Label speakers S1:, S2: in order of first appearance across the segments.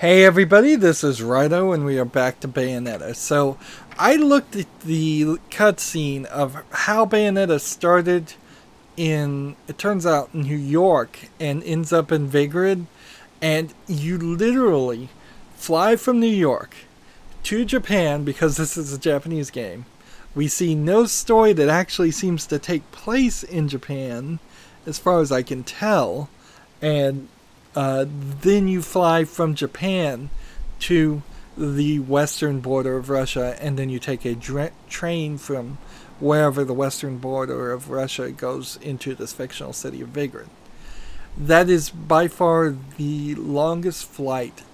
S1: Hey everybody, this is Rydo and we are back to Bayonetta. So, I looked at the cutscene of how Bayonetta started in, it turns out, New York and ends up in Vigrid, and you literally fly from New York to Japan because this is a Japanese game. We see no story that actually seems to take place in Japan, as far as I can tell, and then you fly from Japan to the western border of Russia, and then you take a train from wherever the western border of Russia goes into this fictional city of Vigrid. That is by far the longest flight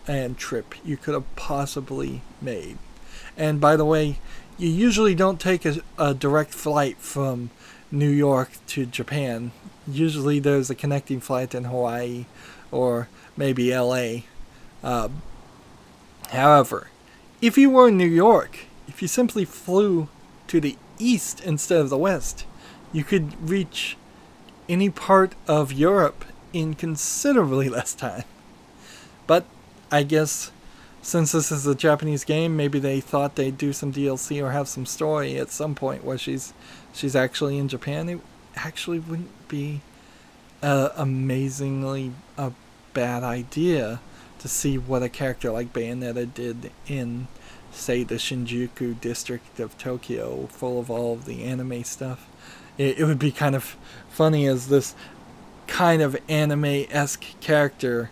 S1: and trip you could have possibly made. And by the way, you usually don't take a direct flight from New York to Japan. Usually there's a connecting flight in Hawaii or maybe LA. However, if you were in New York, if you simply flew to the east instead of the west, you could reach any part of Europe in considerably less time. But I guess since this is a Japanese game, maybe they thought they'd do some DLC or have some story at some point where she's actually in Japan. It actually wouldn't be amazingly a bad idea to see what a character like Bayonetta did in, say, the Shinjuku district of Tokyo, full of all of the anime stuff. It would be kind of funny as this kind of anime-esque character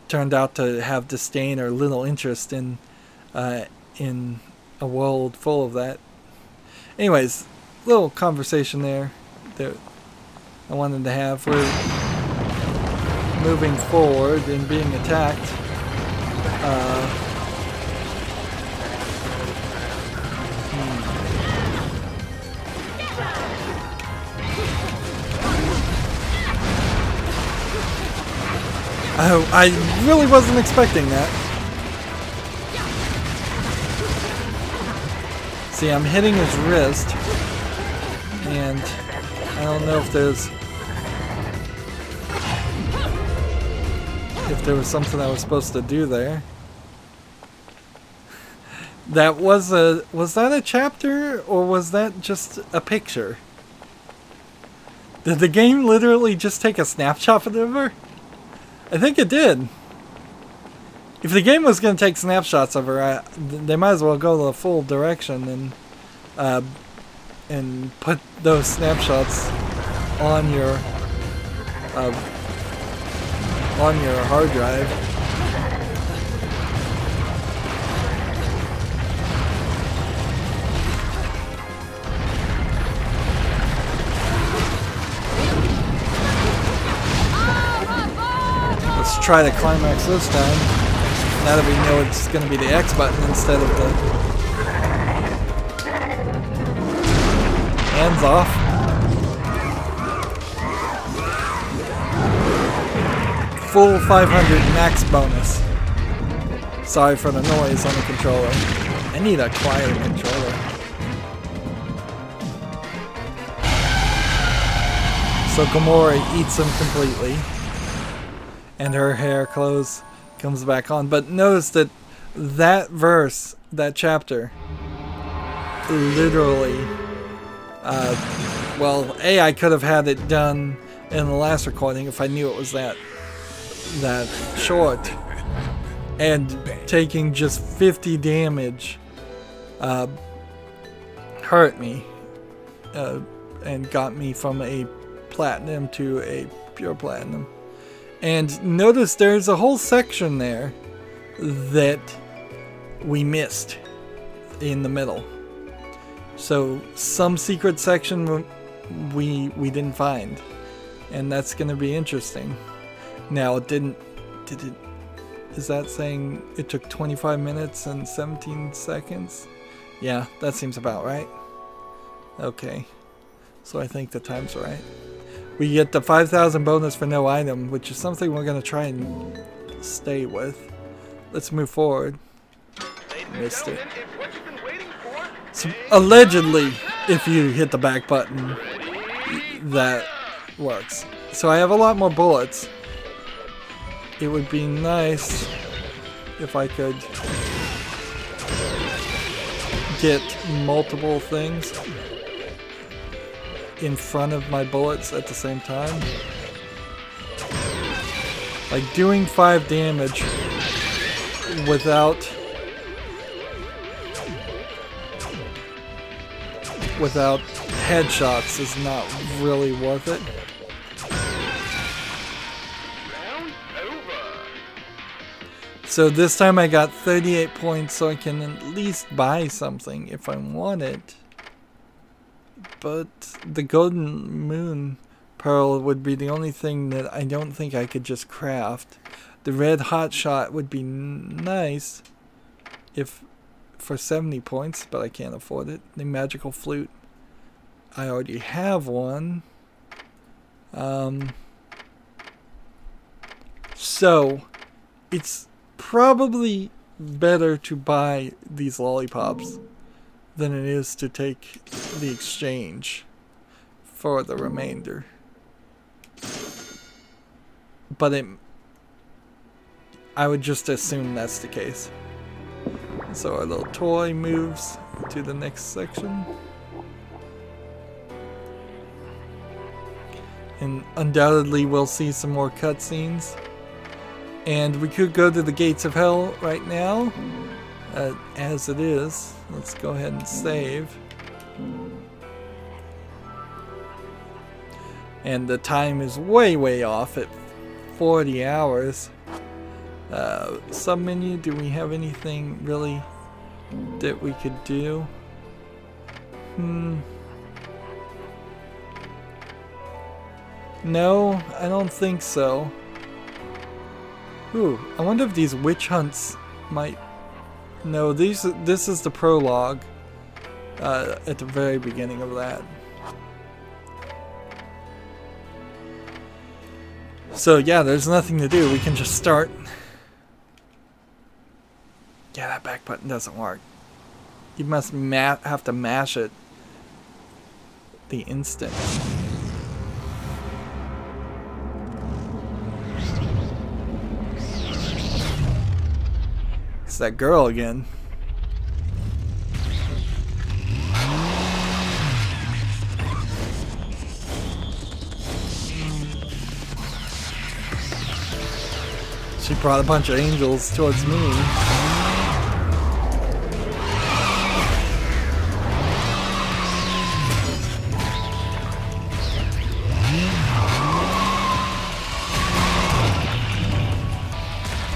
S1: turned out to have disdain or little interest in a world full of that. Anyways, little conversation there that I wanted to have. We're moving forward and being attacked. Oh, I really wasn't expecting that. See, I'm hitting his wrist, and I don't know if there was something I was supposed to do there. Was that a chapter, or was that just a picture? Did the game literally just take a snapshot of her? I think it did. If the game was going to take snapshots of her, they might as well go the full direction and put those snapshots on your hard drive. Let's try the climax this time. Now that we know it's going to be the X button instead of the hands off. Full 500 max bonus. Sorry for the noise on the controller. I need a quieter controller. So Gamora eats him completely. And her hair clothes comes back on. But notice that that verse, that chapter, literally, well, I could have had it done in the last recording if I knew it was that short. And taking just 50 damage hurt me and got me from a platinum to a pure platinum. And notice there's a whole section there that we missed in the middle. So some secret section we didn't find, and that's going to be interesting. Now is that saying it took 25 minutes and 17 seconds? Yeah, that seems about right. Okay, so I think the time's right. We get the 5,000 bonus for no item, which is something we're going to try and stay with. Let's move forward. Missed it. So, allegedly, if you hit the back button, that works. So I have a lot more bullets. it would be nice if I could get multiple things in front of my bullets at the same time. Like doing 5 damage without headshots is not really worth it. So this time I got 38 points, so I can at least buy something if I want it. But the golden moon pearl would be the only thing that I don't think I could just craft. The red hot shot would be nice if for 70 points, but I can't afford it. The magical flute, I already have one. So it's probably better to buy these lollipops than it is to take the exchange for the remainder. But I would just assume that's the case. So our little toy moves to the next section. And undoubtedly we'll see some more cutscenes. And we could go to the gates of hell right now. As it is, let's go ahead and save. And the time is way off at 40 hours. Sub-menu, do we have anything really that we could do? No, I don't think so. Ooh, I wonder if these witch hunts might... No, this is the prologue at the very beginning of that. So yeah, there's nothing to do. We can just start. Yeah, that back button doesn't work. You must have to mash it the instant. It's that girl again. She brought a bunch of angels towards me.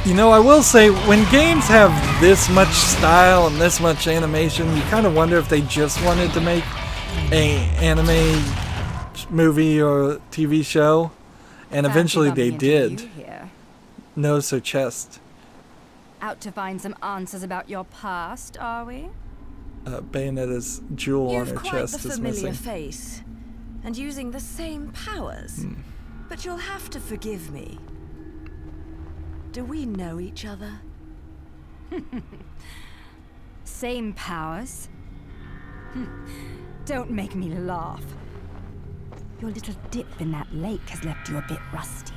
S1: You know, I will say, when games have this much style and this much animation, you kind of wonder if they just wanted to make an anime movie or TV show, and eventually they did. Nose or chest?
S2: Out to find some answers about your past, are we?
S1: Bayonetta's jewel on her chest is missing.
S3: You've quite the familiar face, and using the same powers. But you'll have to forgive me. Do we know each other?
S2: Same powers? Don't make me laugh. Your little dip in that lake has left you a bit rusty.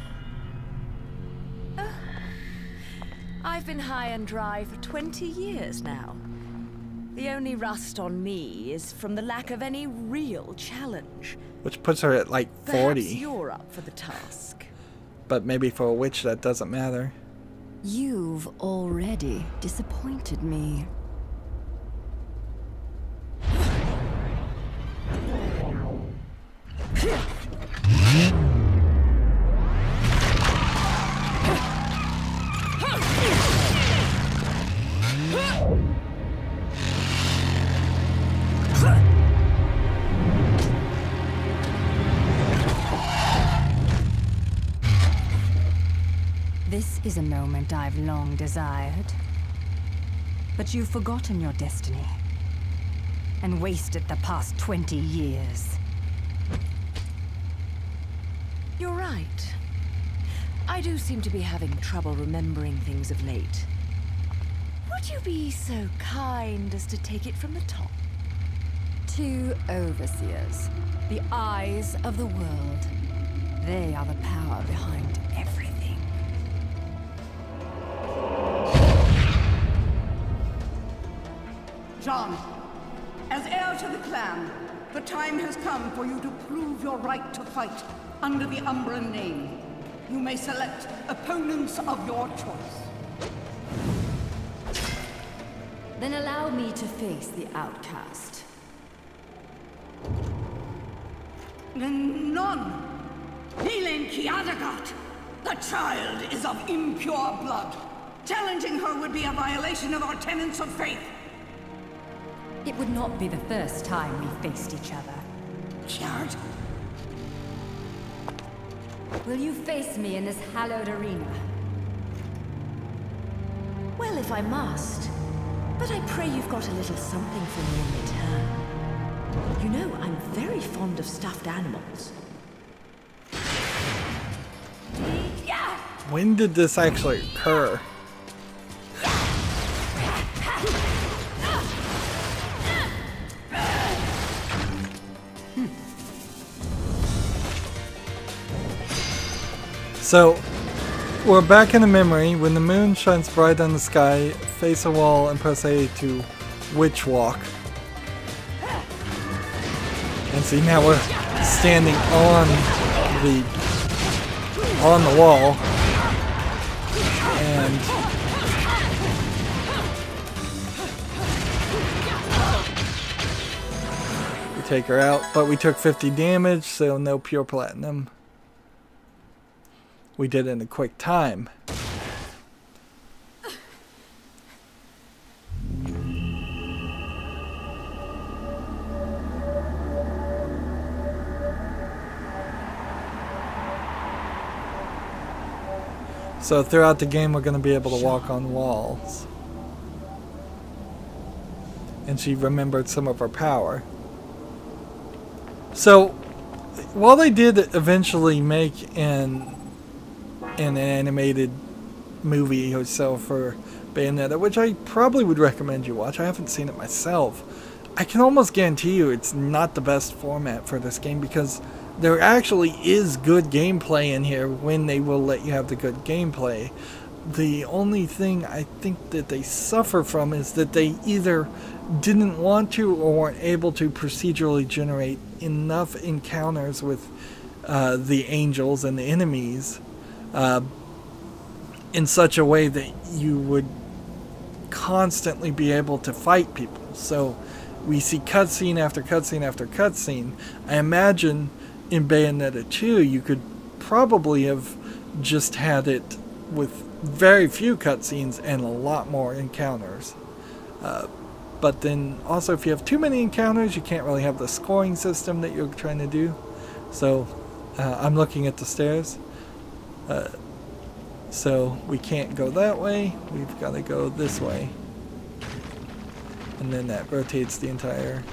S3: I've been high and dry for 20 years now. The only rust on me is from the lack of any real challenge.
S1: Which puts her at like 40.
S3: Perhaps you're up for the task.
S1: But maybe for a witch that doesn't matter.
S2: You've already disappointed me. This is a moment I've long desired. But you've forgotten your destiny and wasted the past 20 years.
S3: You're right. I do seem to be having trouble remembering things of late. Would you be so kind as to take it from the top?
S2: 2 overseers, the eyes of the world. They are the power behind everything.
S4: John, as heir to the clan, the time has come for you to prove your right to fight under the Umbran name. You may select opponents of your choice.
S2: Then allow me to face the outcast.
S4: None! Nilen Kiadagat! The child is of impure blood. Challenging her would be a violation of our tenets of faith.
S2: It would not be the first time we faced each other.
S4: Kiard?
S2: Will you face me in this hallowed arena?
S3: Well, if I must. But I pray you've got a little something for me in return. You know, I'm very fond of stuffed animals.
S1: When did this actually occur? So, we're back in the memory. When the moon shines bright on the sky, face a wall and press A to witch walk. And see, now we're standing on the wall. And we take her out, but we took 50 damage, so no pure platinum. We did it in a quick time. So throughout the game we're going to be able to walk on walls. And she remembered some of her power. So while they did eventually make an animated movie or so for Bayonetta, which I probably would recommend you watch. I haven't seen it myself. I can almost guarantee you it's not the best format for this game because there actually is good gameplay in here when they will let you have the good gameplay. The only thing I think that they suffer from is that they either didn't want to or weren't able to procedurally generate enough encounters with the angels and the enemies in such a way that you would constantly be able to fight people. So we see cutscene after cutscene after cutscene. I imagine in Bayonetta 2 you could probably have just had it with very few cutscenes and a lot more encounters. But then also if you have too many encounters you can't really have the scoring system that you're trying to do. So I'm looking at the stairs. So we can't go that way, we've got to go this way. And then that rotates the entire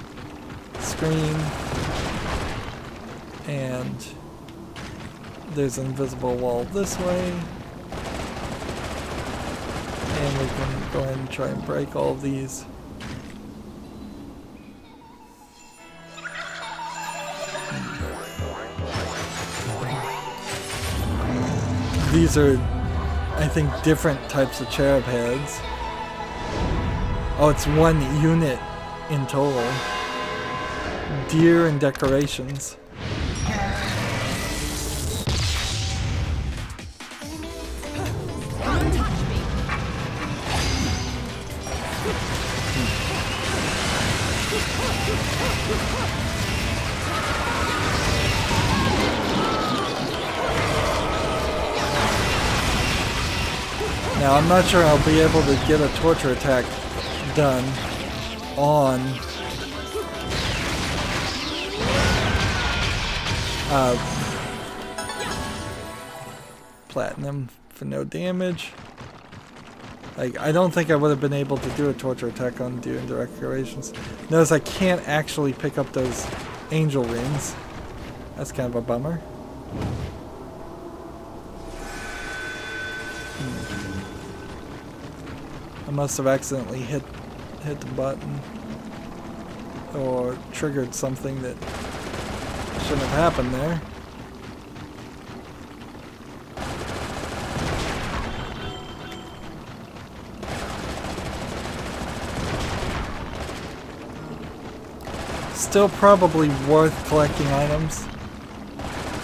S1: screen. And there's an invisible wall this way. And we can go ahead and try and break all of these. These are, I think, different types of cherub heads. Oh, it's one unit in total. Deer and decorations. Now, I'm not sure I'll be able to get a torture attack done on platinum for no damage. Like, I don't think I would have been able to do a torture attack on deer and decorations. Notice I can't actually pick up those angel rings. That's kind of a bummer. I must have accidentally hit the button or triggered something that shouldn't have happened there. still probably worth collecting items.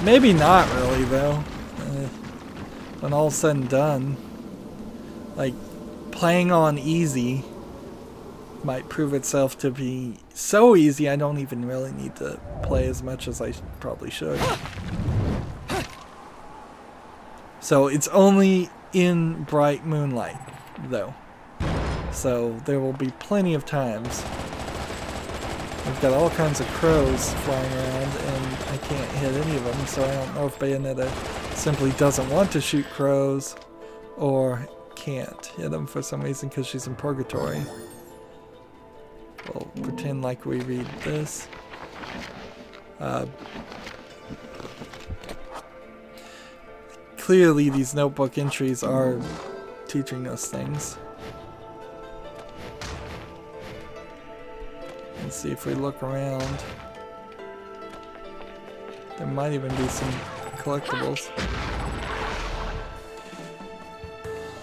S1: Maybe not really, though. When all's said and done. Like, playing on easy might prove itself to be so easy I don't even really need to play as much as I probably should. So it's only in bright moonlight, though. So there will be plenty of times. We've got all kinds of crows flying around and I can't hit any of them, so I don't know if Bayonetta simply doesn't want to shoot crows or can't hit them for some reason because she's in purgatory. We'll pretend like we read this. Clearly these notebook entries are teaching us things. Let's see if we look around. There might even be some collectibles.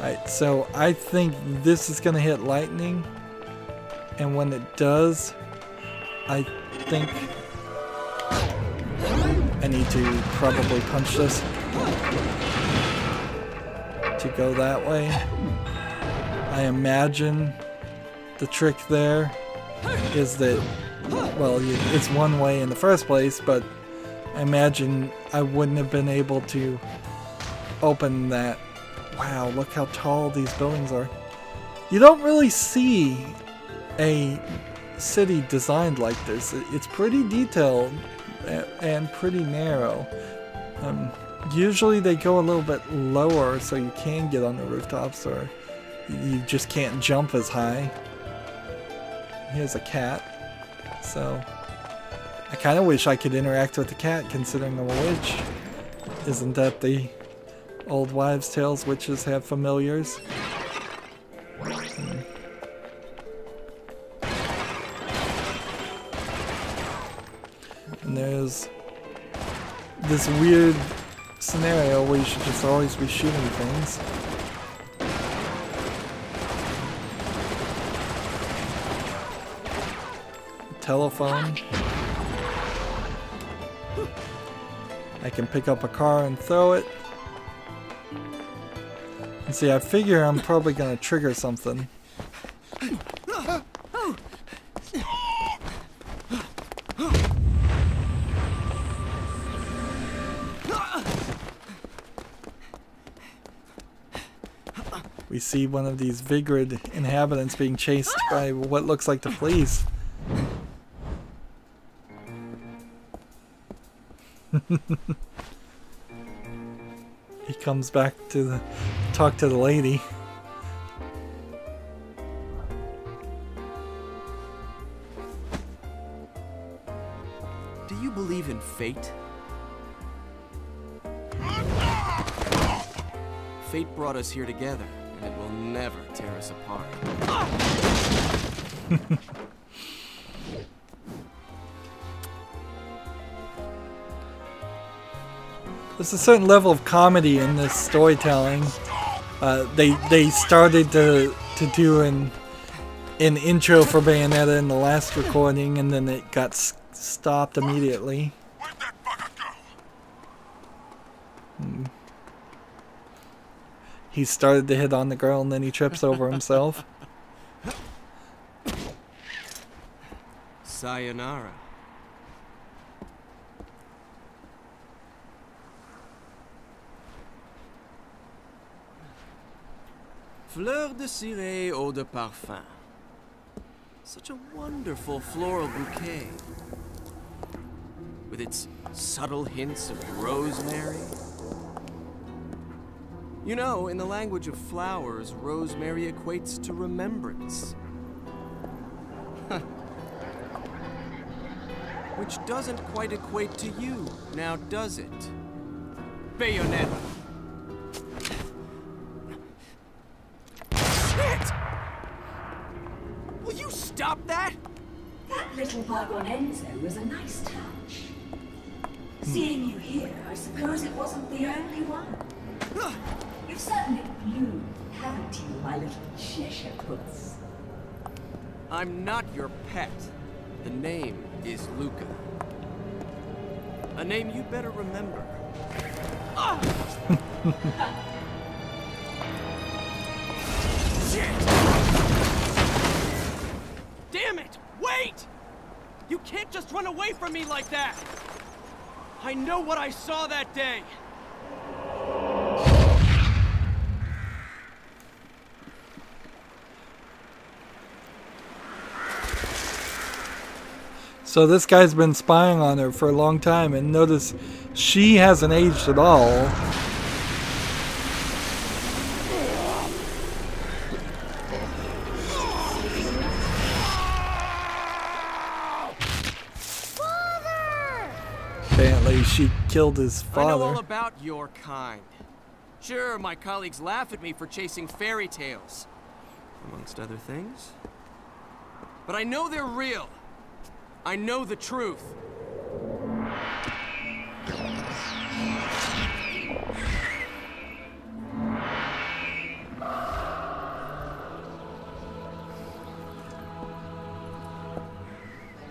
S1: Alright, so I think this is gonna hit lightning. And when it does, I think I need to probably punch this to go that way. I imagine the trick there is that, well, it's one way in the first place, but I imagine I wouldn't have been able to open that. Wow, look how tall these buildings are. You don't really see a city designed like this. It's pretty detailed and pretty narrow. Usually they go a little bit lower so you can get on the rooftops, or you just can't jump as high. Here's a cat. So I kind of wish I could interact with the cat, considering I'm a witch. Isn't that the old wives' tales? Witches have familiars. And there's this weird scenario where you should just always be shooting things. Telephone. I can pick up a car and throw it. And see, I figure I'm probably gonna trigger something. We see one of these Vigrid inhabitants being chased by what looks like the police. He comes back to talk to the lady.
S5: Do you believe in fate? Fate brought us here together, and it will never tear us apart.
S1: There's a certain level of comedy in this storytelling. They started to do an intro for Bayonetta in the last recording, and then it got stopped immediately.
S6: Where'd that bugger go?
S1: He started to hit on the girl, and then he trips over himself.
S5: Sayonara. Fleur de ciré, eau de parfum. Such a wonderful floral bouquet. With its subtle hints of rosemary. You know, in the language of flowers, rosemary equates to remembrance. Which doesn't quite equate to you, now does it? Bayonetta. Shit! Will you stop that?
S7: That little bug on Enzo was a nice touch. Seeing you here, I suppose it wasn't the only one. You've certainly bloomed, haven't you, my little Cheshire puss?
S5: I'm not your pet. The name is Luca. A name you better remember. Shit! Damn it! Wait! You can't just run away from me like that! I know what I saw that day!
S1: So this guy's been spying on her for a long time, and notice she hasn't aged at all. Apparently she killed his father.
S5: I know all about your kind. Sure, my colleagues laugh at me for chasing fairy tales, amongst other things. But I know they're real. I know the truth.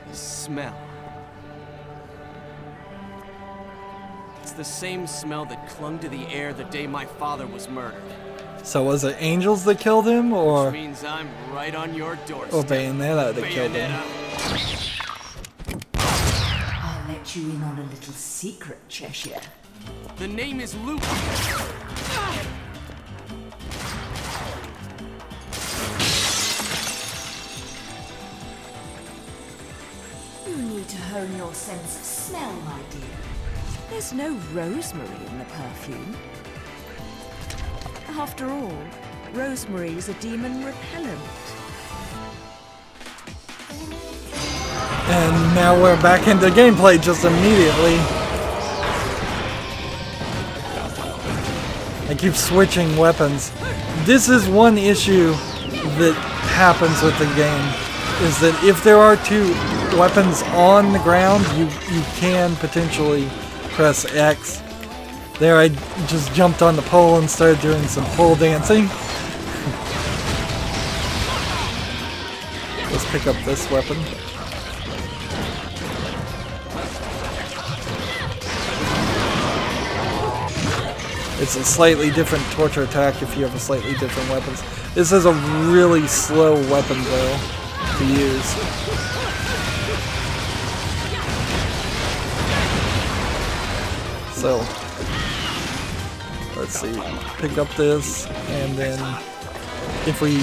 S5: The smell. It's the same smell that clung to the air the day my father was murdered.
S1: So was it angels that killed him, or
S5: Which means I'm right on your doorstep.
S1: or Bayonetta that killed him?
S7: I'll let you in on a little secret, Cheshire.
S5: The name is Luke.
S7: You need to hone your sense of smell, my dear.
S3: There's no rosemary in the perfume. After all, rosemary's a demon repellent.
S1: And now we're back into gameplay just immediately. I keep switching weapons. This is one issue that happens with the game, is that if there are two weapons on the ground, you can potentially press X. There I just jumped on the pole and started doing some pole dancing. Let's pick up this weapon. It's a slightly different torture attack if you have a slightly different weapons. This is a really slow weapon though to use. So let's see, pick up this, and then if we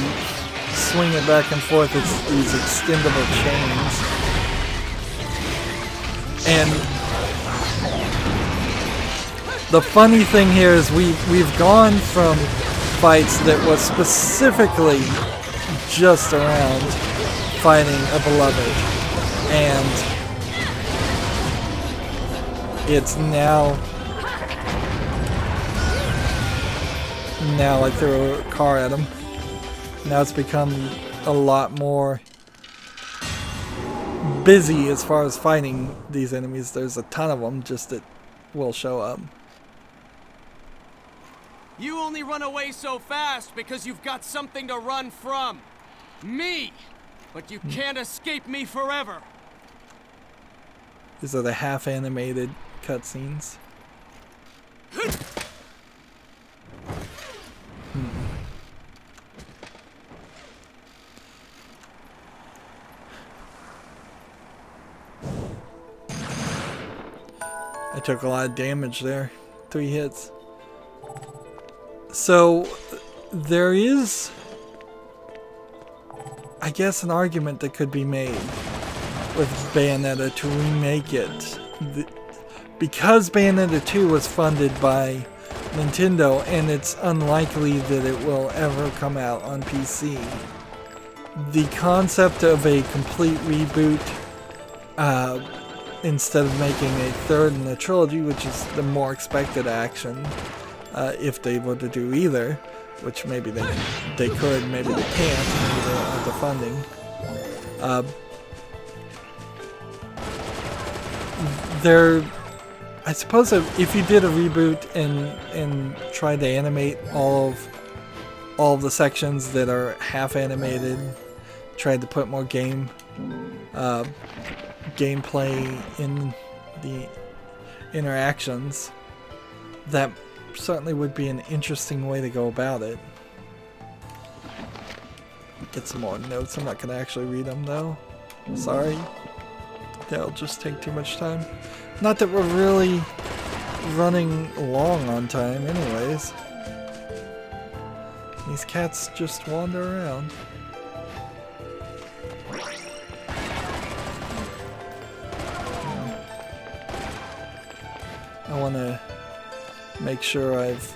S1: swing it back and forth, it's these extendable chains. And the funny thing here is we've gone from fights that was specifically just around fighting a beloved, and it's now I threw a car at him. Now it's become a lot more busy as far as fighting these enemies. There's a ton of them just that will show up.
S5: You only run away so fast because you've got something to run from. Me! But you can't escape me forever.
S1: These are the half-animated cutscenes. I took a lot of damage there. 3 hits. So, there is, I guess, an argument that could be made with Bayonetta to remake it. Because Bayonetta 2 was funded by Nintendo, and it's unlikely that it will ever come out on PC. The concept of a complete reboot, instead of making a third in the trilogy, which is the more expected action, if they were to do either, which maybe they could, maybe they can't, maybe they don't have the funding. I suppose if you did a reboot and tried to animate all of the sections that are half animated, tried to put more game gameplay in the interactions, that certainly would be an interesting way to go about it. Get some more notes. I'm not going to actually read them though. Sorry. That'll just take too much time. Not that we're really running long on time anyways. These cats just wander around. I want to make sure I've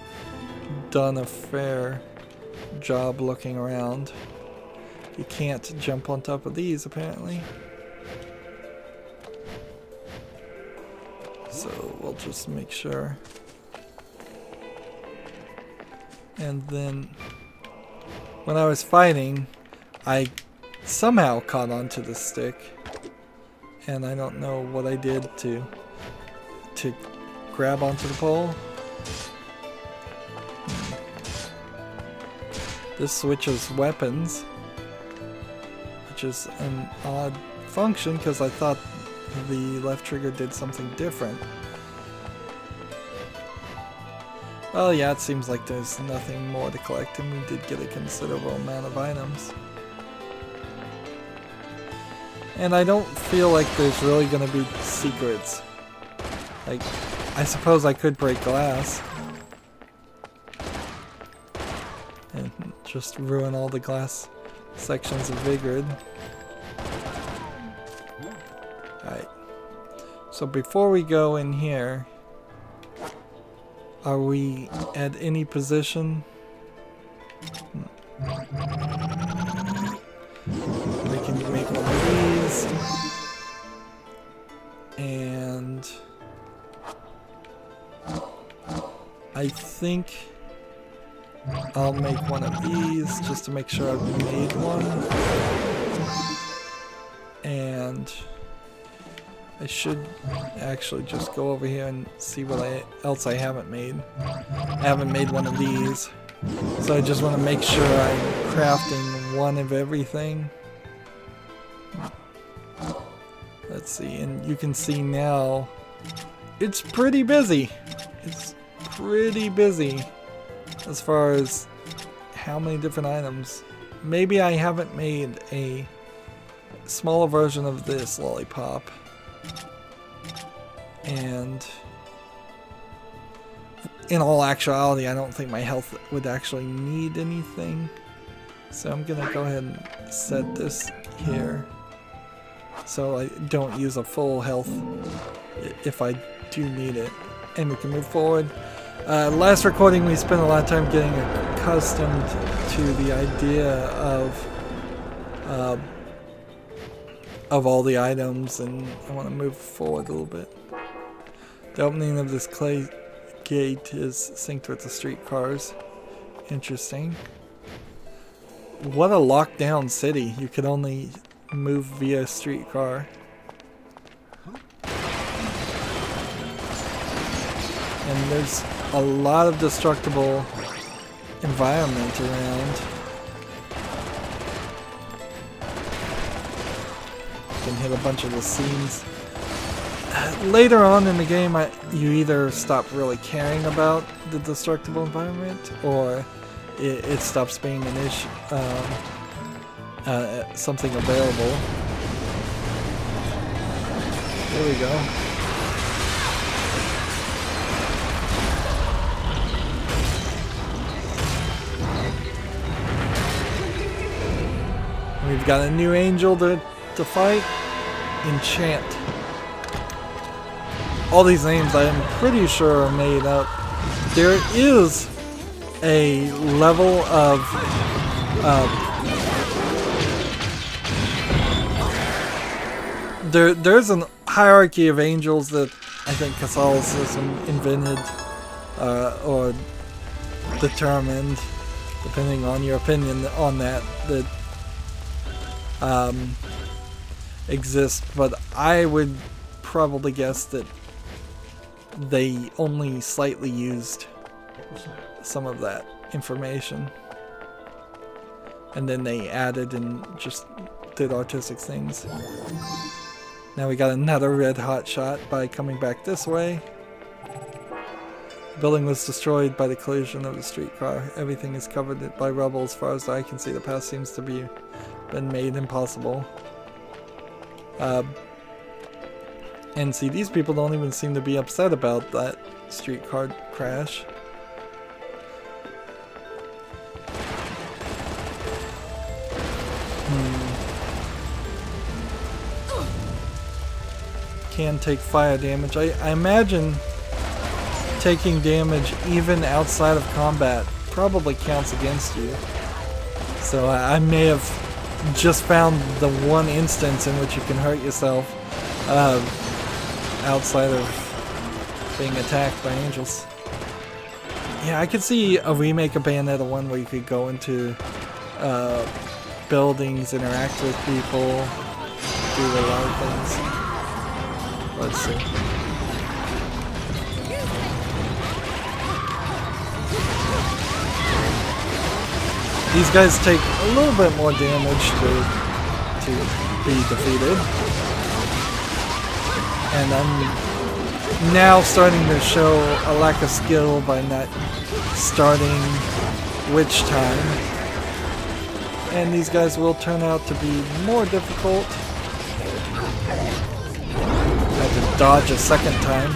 S1: done a fair job looking around. You can't jump on top of these apparently. So we'll just make sure. And then when I was fighting, I somehow caught onto the stick. And I don't know what I did to grab onto the pole. This switches weapons, which is an odd function because I thought the left trigger did something different. Well, yeah, it seems like there's nothing more to collect, and we did get a considerable amount of items. And I don't feel like there's really going to be secrets. Like, I suppose I could break glass and just ruin all the glass sections of Vigrid. Alright, so before we go in here, are we at any position? We can make one of these, and I think I'll make one of these just to make sure I've made one. And I should actually just go over here and see what else I haven't made. I haven't made one of these, so I just want to make sure I'm crafting one of everything. Let's see, and you can see now it's pretty busy. It's pretty busy as far as how many different items. Maybe I haven't made a smaller version of this lollipop. And in all actuality, I don't think my health would actually need anything. So I'm gonna go ahead and set this here so I don't use a full health if I do need it. And we can move forward. Last recording we spent a lot of time getting accustomed to the idea of all the items, and I want to move forward a little bit. The opening of this clay gate is synced with the streetcars. Interesting. What a lockdown city. You could only move via streetcar. And there's a lot of destructible environment around. You can hit a bunch of the scenes. Later on in the game, you either stop really caring about the destructible environment, or it stops being an issue, something available. There we go. We've got a new angel to fight. Enchant. All these names I am pretty sure are made up. There is a level of there's a hierarchy of angels that I think Catholicism invented or determined, depending on your opinion on that exist, but I would probably guess that they only slightly used some of that information, and then they added and just did artistic things. Now we got another red hot shot by coming back this way. The building was destroyed by the collision of the streetcar. Everything is covered by rubble as far as I can see. The path seems to be been made impossible. And see, these people don't even seem to be upset about that streetcar crash. Can take fire damage. I imagine taking damage even outside of combat probably counts against you. So I may have just found the one instance in which you can hurt yourself outside of being attacked by angels. Yeah, I could see a remake of Bayonetta 1 where you could go into buildings, interact with people, do a lot of things. Let's see. These guys take a little bit more damage to be defeated. And I'm now starting to show a lack of skill by not starting witch time. And these guys will turn out to be more difficult. I had to dodge a second time.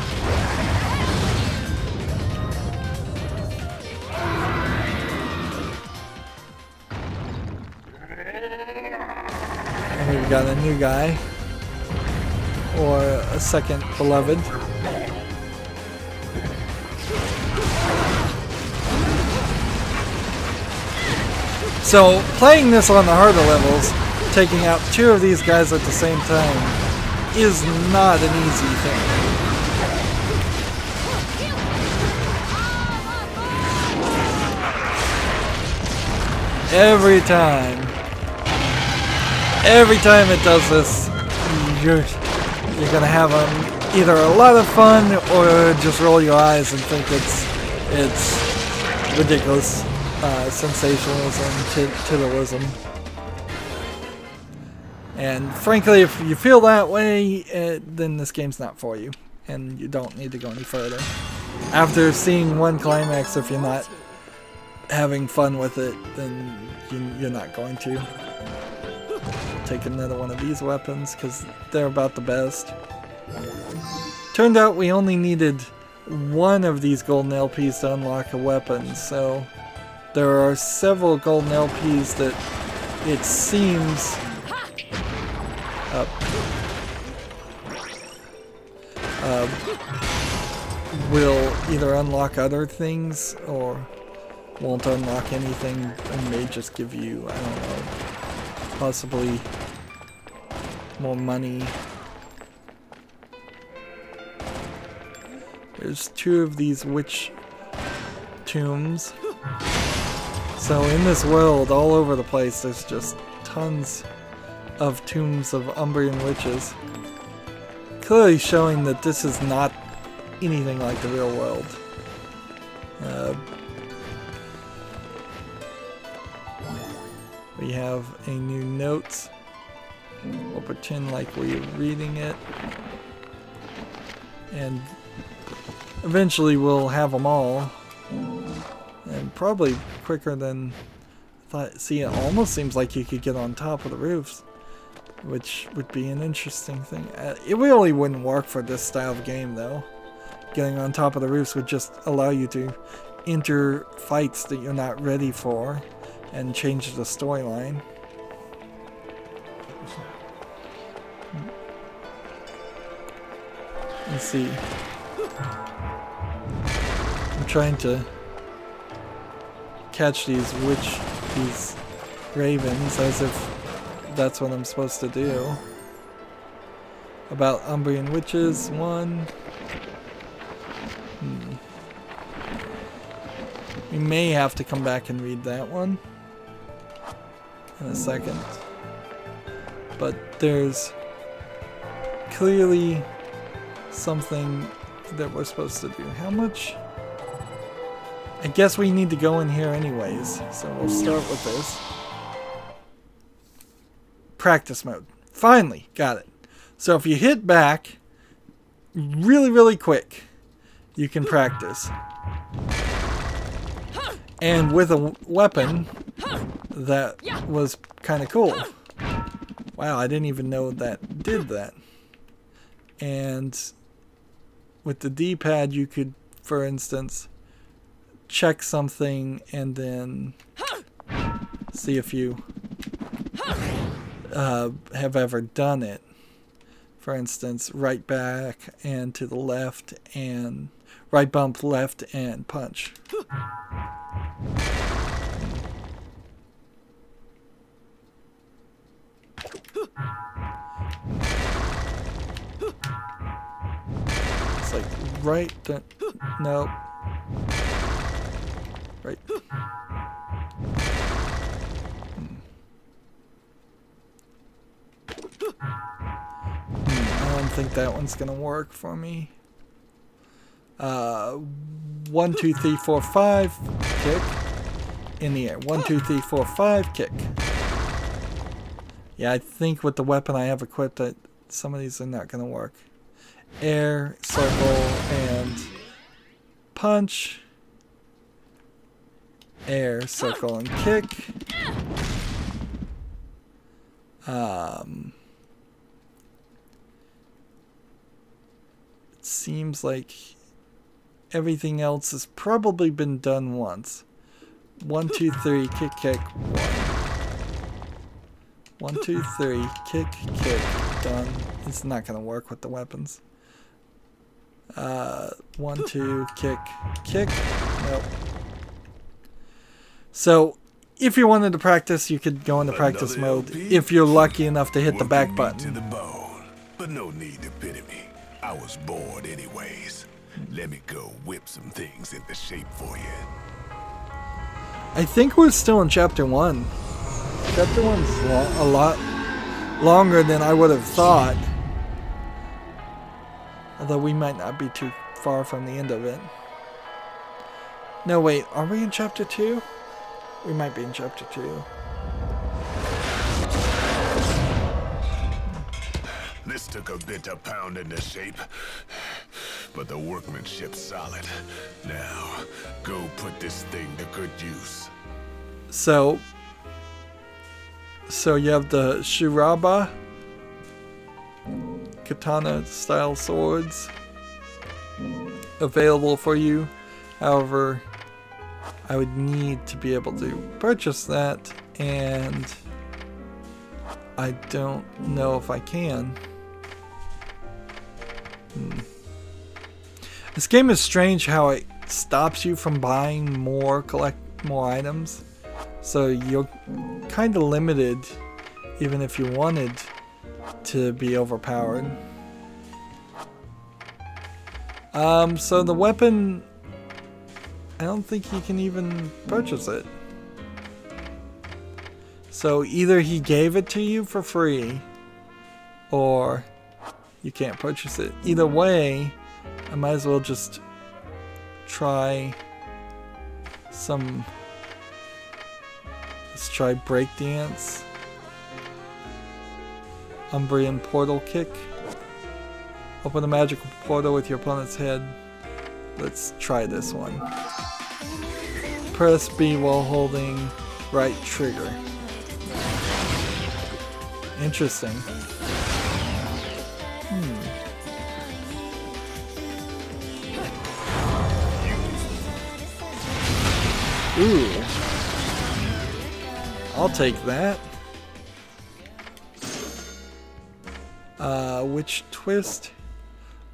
S1: And we've got a new guy. Or a second beloved. So, playing this on the harder levels, taking out 2 of these guys at the same time, is not an easy thing. Every time it does this, you're gonna have either a lot of fun or just roll your eyes and think it's ridiculous sensationalism, titillarism. And frankly, if you feel that way, then this game's not for you, and you don't need to go any further. After seeing one climax, if you're not having fun with it, then you're not going to. Take another one of these weapons, because they're about the best. Turned out we only needed one of these golden LPs to unlock a weapon, so there are several golden LPs that it seems will either unlock other things or won't unlock anything and may just give you, I don't know, possibly more money. There's 2 of these witch tombs. So in this world, all over the place, there's just tons of tombs of Umbrian witches. Clearly showing that this is not anything like the real world. We have a new note. We'll pretend like we're reading it. And eventually we'll have them all. And probably quicker than I thought. See, it almost seems like you could get on top of the roofs, which would be an interesting thing. It really wouldn't work for this style of game, though. Getting on top of the roofs would just allow you to enter fights that you're not ready for and change the storyline. Let's see. I'm trying to catch these ravens as if that's what I'm supposed to do. About Umbrian witches, 1. We may have to come back and read that one in a second. But there's clearly something that we're supposed to do. How much? I guess we need to go in here anyways, so we'll start with this. Practice mode. Finally, got it. So if you hit back really, really quick, you can practice. And with a weapon, that was kind of cool. Wow, I didn't even know that did that. And with the D-pad, you could, for instance, check something and then see if you have ever done it. For instance, right back and to the left, and right bump left and punch. It's like right, no, right. I don't think that one's gonna work for me. 1, 2, 3, 4, 5, kick. In the air. 1, 2, 3, 4, 5, kick. Yeah, I think with the weapon I have equipped, that some of these are not gonna work. Air, circle, and punch. Air, circle, and kick. It seems like everything else has probably been done once. 1, 2, 3, kick, kick, 1. 1, 2, 3, kick, kick, done. It's not gonna work with the weapons. 1, 2, kick, kick, nope. So, if you wanted to practice, you could go into practice mode if you're lucky enough to hit the back button.
S6: To the bone, but no need to pity me. I was bored anyways. Let me go whip some things into shape for you.
S1: I think we're still in chapter 1. Chapter 1's a lot longer than I would have thought. Although we might not be too far from the end of it. No, wait, are we in chapter 2? We might be in chapter 2.
S6: This took a bit to pound into shape, but the workmanship's solid. Now, go put this thing to good use.
S1: So you have the Shiraba katana style swords available for you. However, I would need to be able to purchase that, and I don't know if I can. This game is strange how it stops you from buying more items. So you're kind of limited, even if you wanted to be overpowered. So the weapon, I don't think you can even purchase it. So either he gave it to you for free, or you can't purchase it. Either way, I might as well just try some... Let's try breakdance. Umbrian portal kick. Open a magical portal with your opponent's head. Let's try this one. Press B while holding right trigger. Interesting. Ooh. I'll take that. Which twist?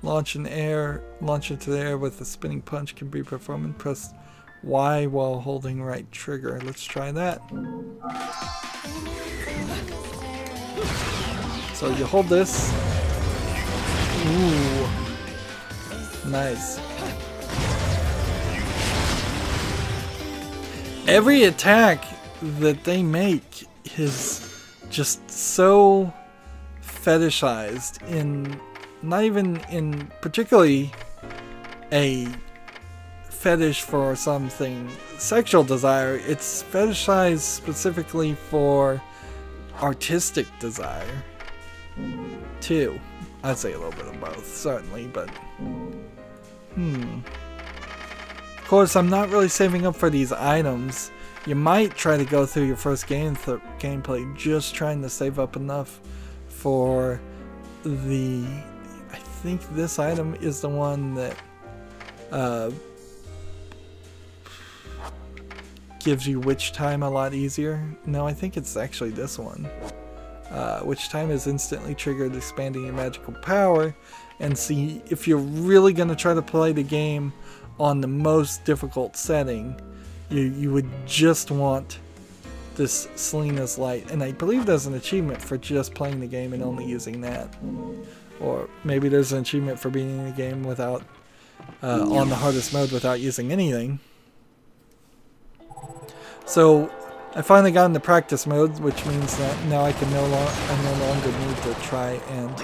S1: Launch into the air with a spinning punch can be performed. Press Y while holding right trigger. Let's try that. So you hold this. Ooh. Nice. Every attack that they make is just so fetishized, in not even in particularly a fetish for something sexual desire. It's fetishized specifically for artistic desire too. I'd say a little bit of both, certainly, but... Of course, I'm not really saving up for these items. You might try to go through your first gameplay just trying to save up enough for the... I think this item is the one that gives you witch time a lot easier. No, I think it's actually this one. Witch time is instantly triggered, expanding your magical power. And see, if you're really going to try to play the game on the most difficult setting, you would just want this Selena's Light. And I believe there's an achievement for just playing the game and only using that. Or maybe there's an achievement for beating the game without on the hardest mode without using anything. So I finally got into practice mode, which means that now I no longer need to try and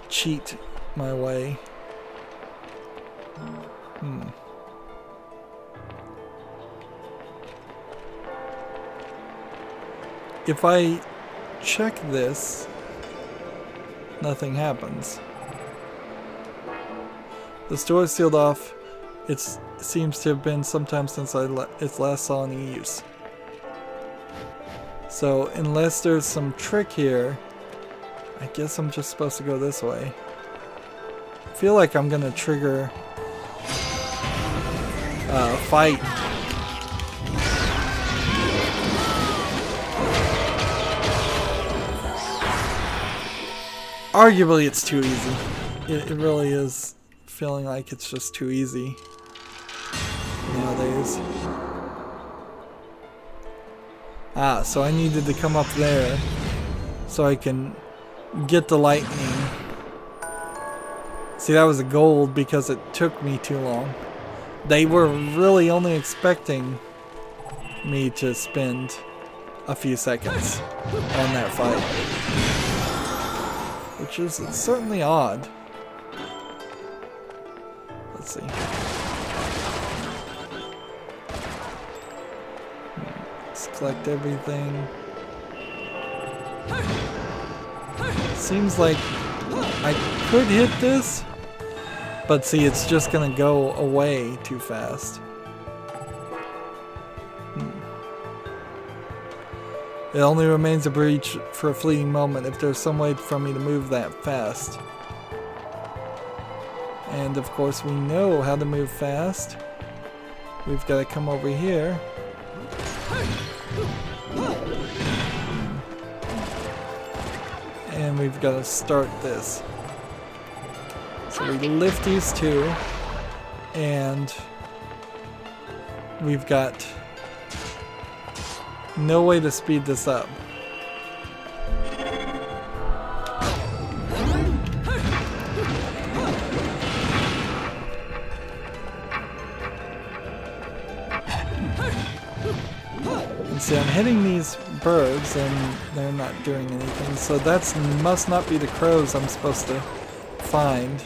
S1: cheat my way. If I check this, nothing happens. The store is sealed off. It seems to have been some time since its last saw any use. So unless there's some trick here, I guess I'm just supposed to go this way. I feel like I'm gonna trigger fight. Arguably it's too easy. It really is feeling like it's just too easy nowadays. Ah, so I needed to come up there so I can get the lightning. See, that was a gold because it took me too long. They were really only expecting me to spend a few seconds on that fight, which is certainly odd. Let's see. Let's collect everything. Seems like I could hit this, but see, it's just gonna go away too fast. It only remains a breach for a fleeting moment if there's some way for me to move that fast. And of course we know how to move fast. We've got to come over here. And we've got to start this. So we lift these two, and we've got no way to speed this up. And see, I'm hitting these birds and they're not doing anything, so that must not be the crows I'm supposed to find.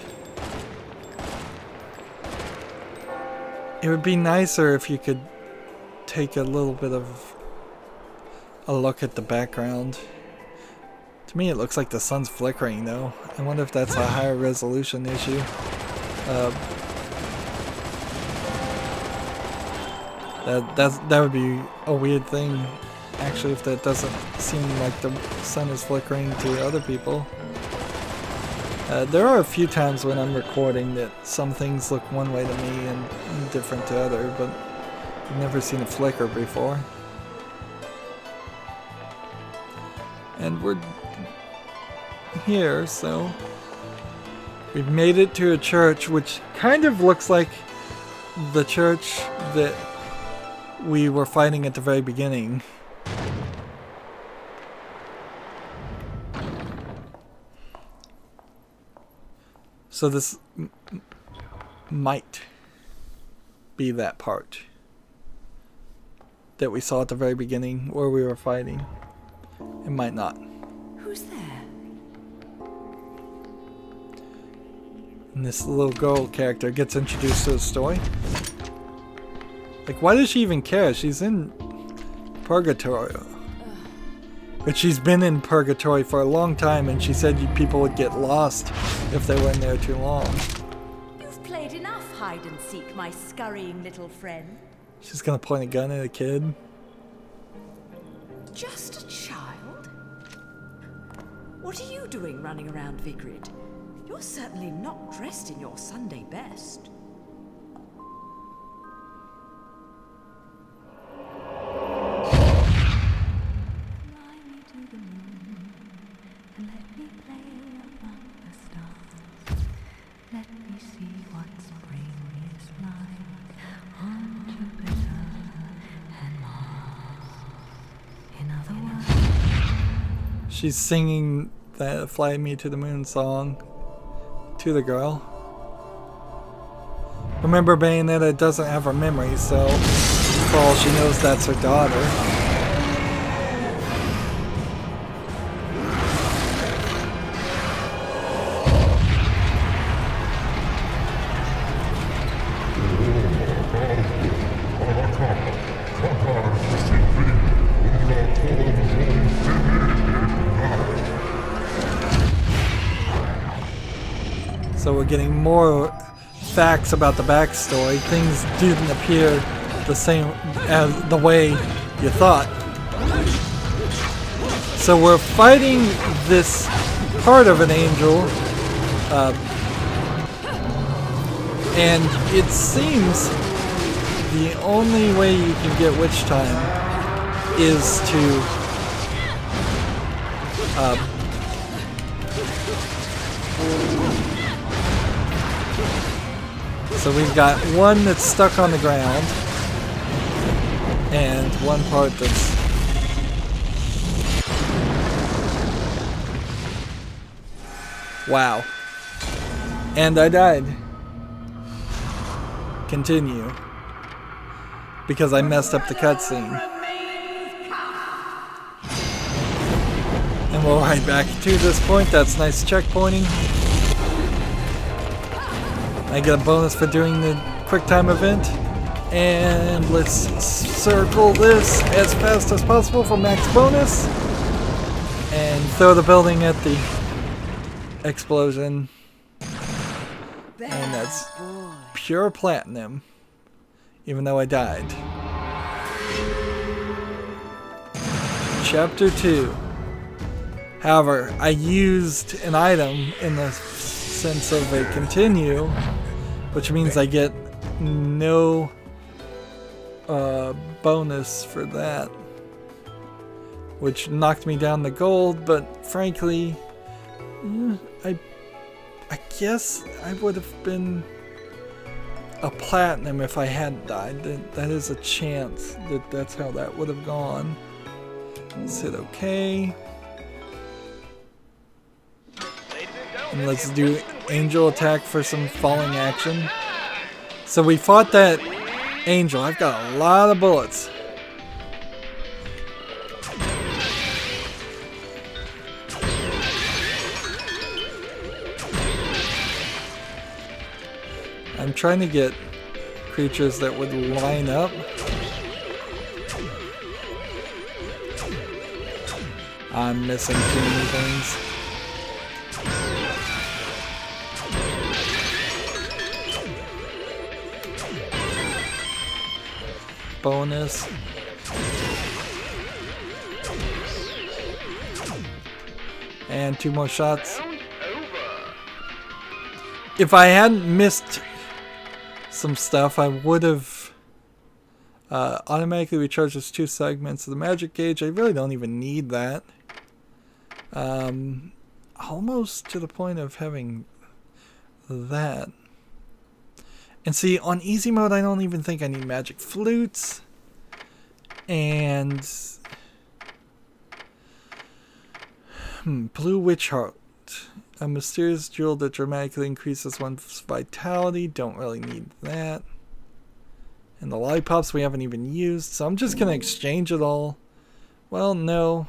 S1: It would be nicer if you could take a little bit of a look at the background. To me it looks like the sun's flickering though. I wonder if that's a higher resolution issue. That would be a weird thing actually, if that doesn't seem like the sun is flickering to other people. There are a few times when I'm recording that some things look one way to me and different to other, but I've never seen a flicker before. And we're here, so we've made it to a church which kind of looks like the church that we were fighting at the very beginning. So this might be that part that we saw at the very beginning where we were fighting. It might not.
S3: Who's there?
S1: And this little girl character gets introduced to the story. Like, why does she even care? She's in purgatory. But she's been in purgatory for a long time, and she said people would get lost if they were in there too long.
S3: You've played enough hide and seek, my scurrying little friend.
S1: She's gonna point a gun at a kid.
S3: Just a child? What are you doing running around Vigrid? You're certainly not dressed in your Sunday best.
S1: She's singing that Fly Me to the Moon song to the girl. Remember, Bayonetta doesn't have her memory, so for all she knows, that's her daughter. So we're getting more facts about the backstory. Things didn't appear the same as the way you thought. So we're fighting this part of an angel, and it seems the only way you can get witch time is to so we've got one that's stuck on the ground, and one part that's... Wow. And I died. Continue. Because I messed up the cutscene. And we'll right back to this point. That's nice checkpointing. I get a bonus for doing the quick time event. And let's circle this as fast as possible for max bonus. And throw the building at the explosion. And that's pure platinum. Even though I died. Chapter 2. However, I used an item in the sense of a continue, which means I get no bonus for that, which knocked me down the gold, but frankly, I guess I would have been a platinum if I hadn't died. That is a chance that that's how that would have gone. Let's hit OK. And let's do angel attack for some falling action. So we fought that angel. I've got a lot of bullets. I'm trying to get creatures that would line up. I'm missing too many things. Bonus. And 2 more shots. If I hadn't missed some stuff, I would have automatically recharges 2 segments of the magic gauge. I really don't even need that. Almost to the point of having that. And see, on easy mode, I don't even think I need magic flutes. And blue witch heart. A mysterious jewel that dramatically increases one's vitality. Don't really need that. And the lollipops we haven't even used. So I'm just going to exchange it all. Well, no.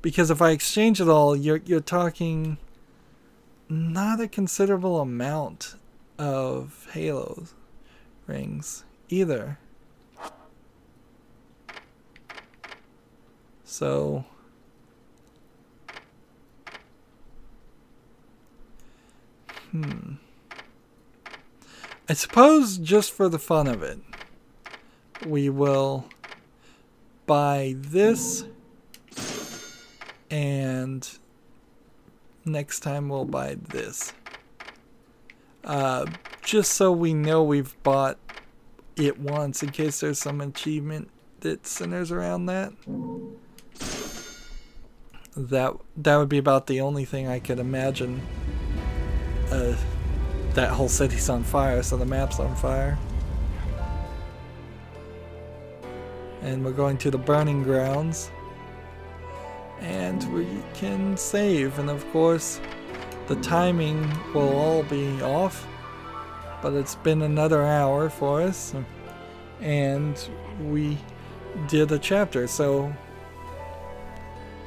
S1: Because if I exchange it all, you're talking not a considerable amount of Halo rings either. So I suppose just for the fun of it, we will buy this, and next time we'll buy this. Just so we know we've bought it once, in case there's some achievement that centers around that. That would be about the only thing I could imagine. That whole city's on fire, so the map's on fire. And we're going to the burning grounds. And we can save, and of course the timing will all be off, but it's been another hour for us, and we did a chapter, so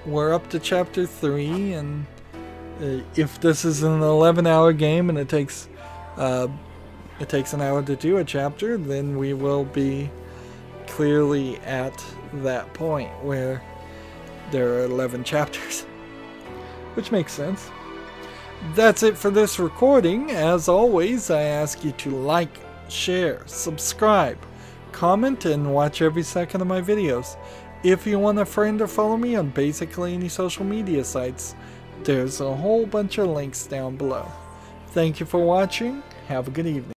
S1: we're up to chapter 3, and if this is an 11-hour game and it takes an hour to do a chapter, then we will be clearly at that point where there are 11 chapters, which makes sense. That's it for this recording. As always, I ask you to like, share, subscribe, comment, and watch every second of my videos. If you want a friend or follow me on basically any social media sites, there's a whole bunch of links down below. Thank you for watching. Have a good evening.